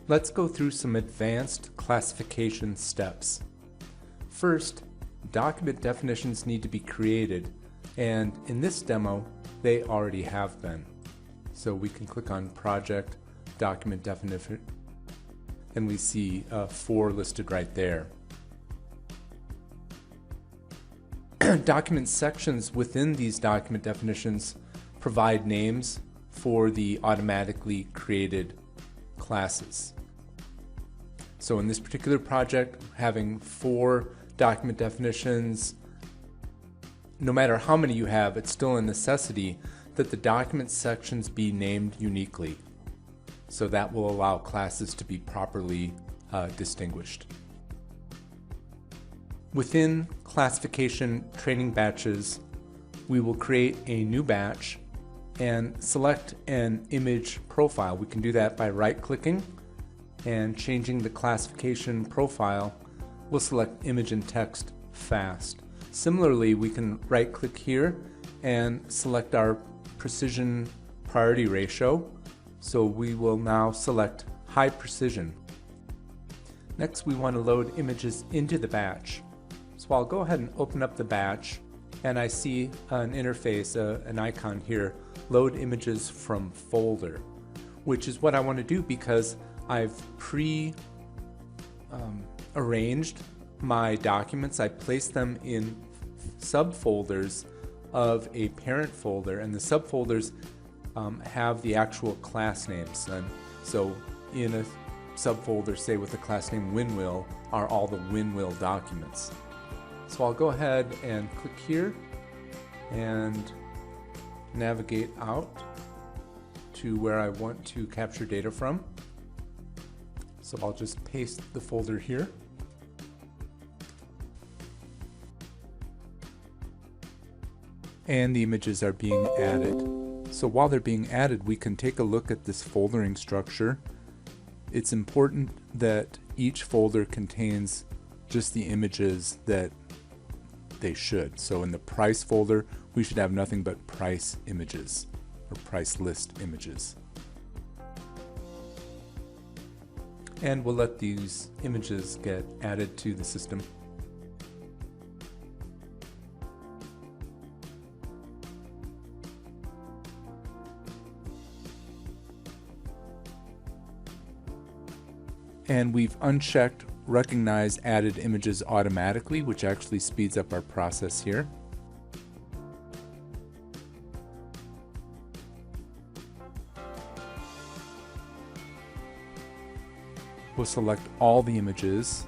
Let's go through some advanced classification steps. First, document definitions need to be created, and in this demo, they already have been. So we can click on Project, Document Definition, and we see 4 listed right there. Document sections within these document definitions provide names for the automatically created classes. So in this particular project, having 4 document definitions, no matter how many you have, it's still a necessity that the document sections be named uniquely. So that will allow classes to be properly distinguished. Within classification training batches, we will create a new batch and select an image profile. We can do that by right-clicking and changing the classification profile. We'll select image and text fast. Similarly, we can right-click here and select our precision priority ratio. So we will now select high precision. Next, we want to load images into the batch. So I'll go ahead and open up the batch, and I see an interface, an icon here, load images from folder, which is what I want to do because I've arranged my documents. I placed them in subfolders of a parent folder, and the subfolders have the actual class names. And so in a subfolder, say with the class name Winwheel, are all the Winwheel documents. So I'll go ahead and click here and navigate out to where I want to capture data from. So I'll just paste the folder here. And the images are being added. So while they're being added, we can take a look at this foldering structure. It's important that each folder contains just the images that they should. So in the price folder, we should have nothing but price images or price list images. And we'll let these images get added to the system. And we've unchecked Recognize Added Images Automatically, which actually speeds up our process here. We'll select all the images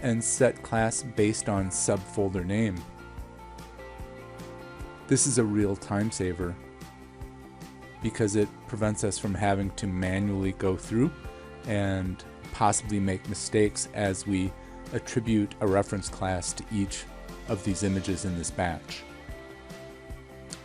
and set class based on subfolder name. This is a real time saver because it prevents us from having to manually go through and possibly make mistakes as we attribute a reference class to each of these images in this batch.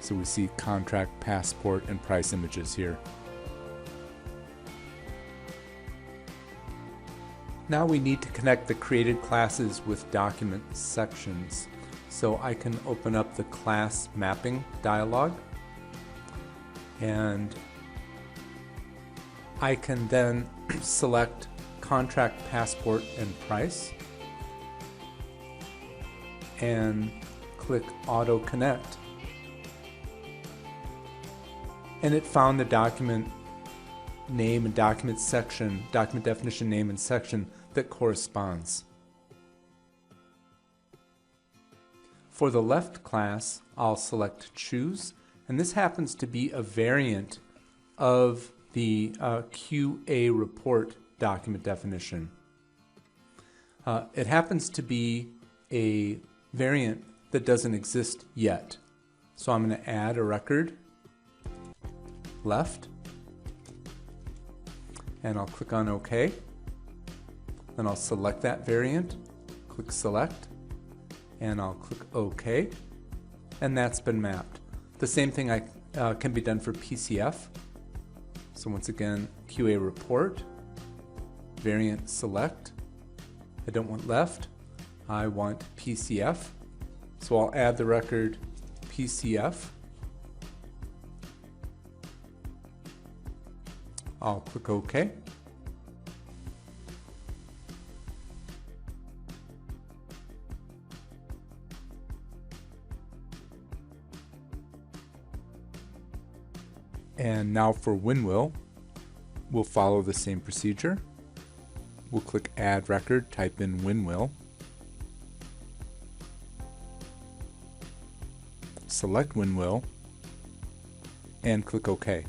So we see contract, passport, and price images here. Now we need to connect the created classes with document sections. So I can open up the class mapping dialog, and I can then select contract, passport, and price, and click Auto Connect. And it found the document name and document section, document definition name and section that corresponds. For the left class, I'll select Choose, and this happens to be a variant of the QA report document definition. It happens to be a variant that doesn't exist yet. So I'm going to add a record, left, and I'll click on OK. Then I'll select that variant, click Select, and I'll click OK, and that's been mapped. The same thing can be done for PCF. So once again, QA report, variant select. I don't want left, I want PCF. So I'll add the record PCF. I'll click OK. And now for Winwheel, we'll follow the same procedure. We'll click Add Record, type in Winwheel, select Winwheel, and click OK.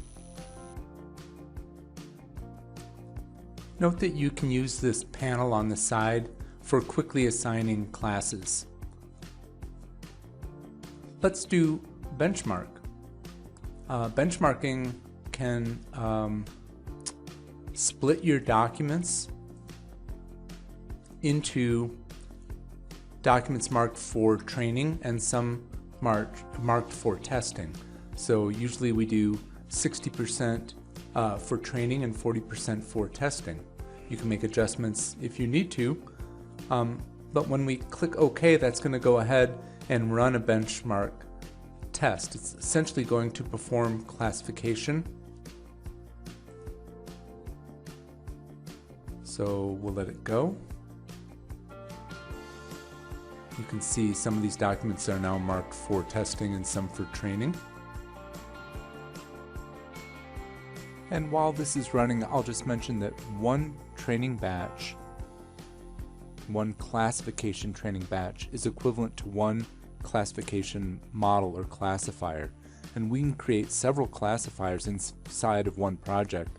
Note that you can use this panel on the side for quickly assigning classes. Let's do benchmark. Benchmarking can split your documents into documents marked for training and some marked for testing. So usually we do 60% for training and 40% for testing. You can make adjustments if you need to, but when we click OK, that's going to go ahead and run a benchmark test. It's essentially going to perform classification. So we'll let it go. You can see some of these documents are now marked for testing and some for training. And while this is running, I'll just mention that one training batch, one classification training batch, is equivalent to one classification model or classifier. And we can create several classifiers inside of one project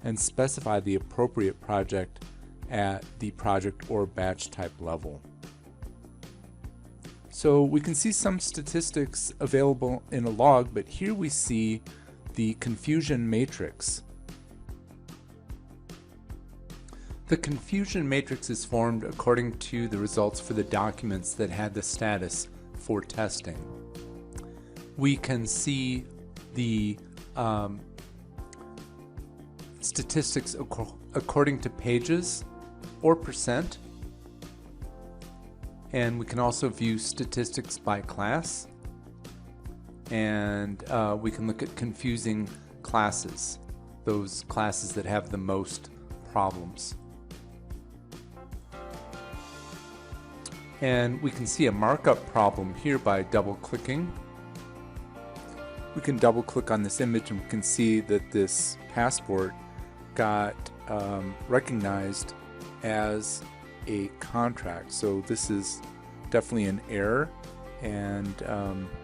and specify the appropriate project at the project or batch type level. So we can see some statistics available in a log, but here we see the confusion matrix. The confusion matrix is formed according to the results for the documents that had the status for testing. We can see the statistics according to pages or percent, and we can also view statistics by class, and we can look at confusing classes, those classes that have the most problems. And we can see a markup problem here by double-clicking. We can double-click on this image and we can see that this passport got recognized as a contract. So this is definitely an error, and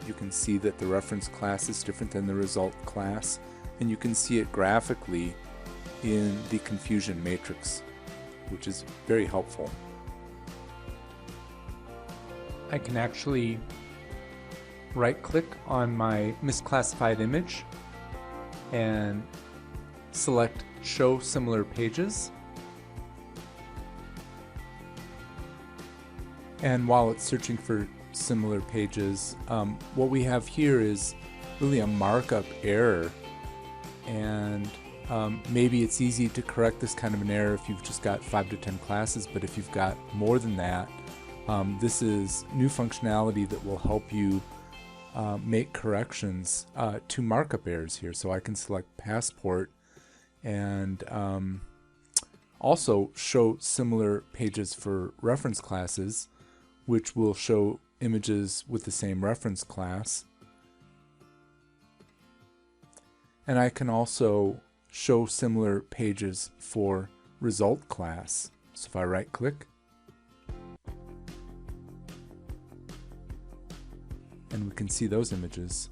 you can see that the reference class is different than the result class, and you can see it graphically in the confusion matrix, which is very helpful. I can actually right-click on my misclassified image and select Show Similar Pages. And while it's searching for similar pages, what we have here is really a markup error, and maybe it's easy to correct this kind of an error if you've just got 5 to 10 classes, but if you've got more than that, this is new functionality that will help you make corrections to markup errors here. So I can select passport and also show similar pages for reference classes, which will show images with the same reference class. And I can also show similar pages for result class. So if I right click, and we can see those images.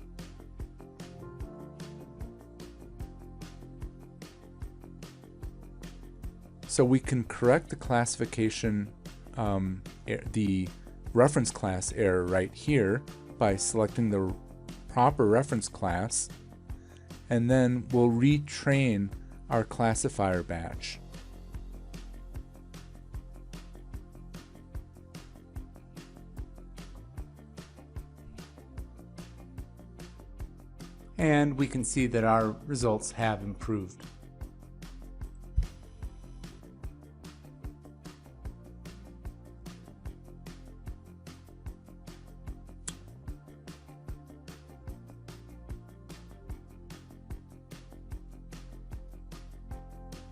So we can correct the classification, the reference class error right here by selecting the proper reference class, and then we'll retrain our classifier batch. And we can see that our results have improved.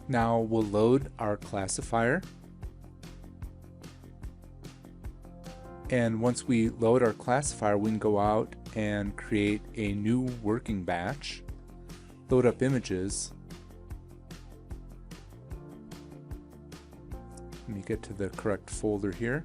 Now we'll load our classifier. And once we load our classifier, we can go out and create a new working batch, load up images. Let me get to the correct folder here.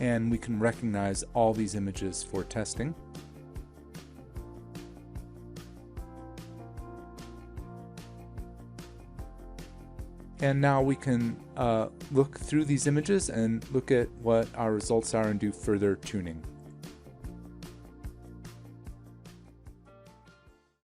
And we can recognize all these images for testing. And now we can look through these images and look at what our results are and do further tuning.